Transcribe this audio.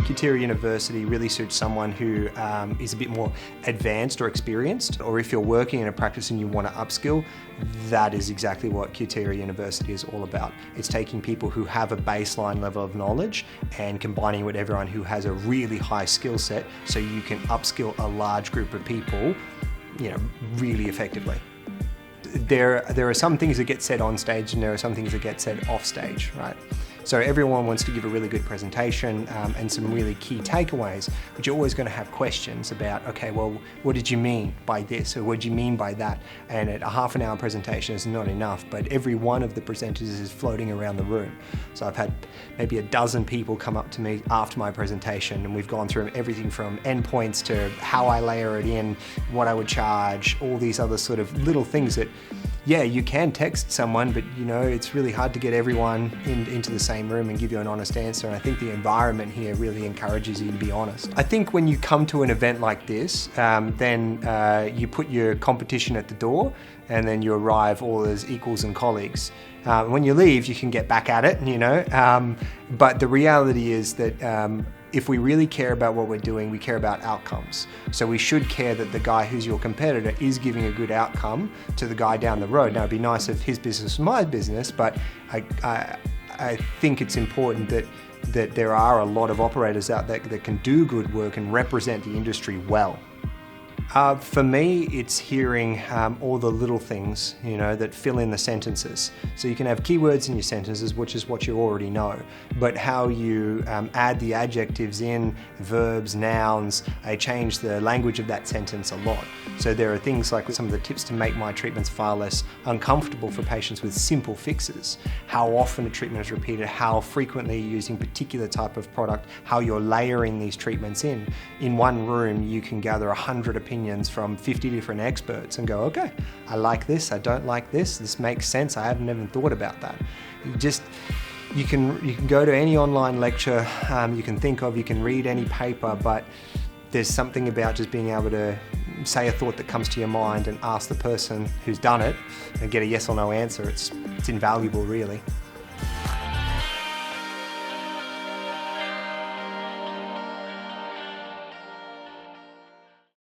CUCF University really suits someone who is a bit more advanced or experienced, or if you're working in a practice and you want to upskill, that is exactly what CUCF University is all about. It's taking people who have a baseline level of knowledge and combining with everyone who has a really high skill set so you can upskill a large group of people, really effectively. There are some things that get said on stage and there are some things that get said off stage, right? So everyone wants to give a really good presentation and some really key takeaways, but you're always going to have questions about, okay, well, what did you mean by this, or what did you mean by that? And a half an hour presentation is not enough, but every one of the presenters is floating around the room. So I've had maybe a dozen people come up to me after my presentation, and we've gone through everything from endpoints to how I layer it in, what I would charge, all these other sort of little things that, yeah, you can text someone, but it's really hard to get everyone into the same room and give you an honest answer. And I think the environment here really encourages you to be honest. I think when you come to an event like this, then you put your competition at the door and then you arrive all as equals and colleagues. When you leave, you can get back at it, but the reality is that if we really care about what we're doing, we care about outcomes. So we should care that the guy who's your competitor is giving a good outcome to the guy down the road. Now, it'd be nice if his business was my business, but I think it's important that there are a lot of operators out there that can do good work and represent the industry well. For me, it's hearing all the little things, that fill in the sentences. So you can have keywords in your sentences, which is what you already know, but how you add the adjectives in, verbs, nouns, change the language of that sentence a lot. So there are things like some of the tips to make my treatments far less uncomfortable for patients with simple fixes. How often a treatment is repeated, how frequently you're using particular type of product, how you're layering these treatments in. In one room, you can gather 100 opinions from 50 different experts and go, okay, I like this, I don't like this makes sense, I haven't even thought about that. You can go to any online lecture you can think of, you can read any paper, but there's something about just being able to say a thought that comes to your mind and ask the person who's done it and get a yes or no answer. It's invaluable, really.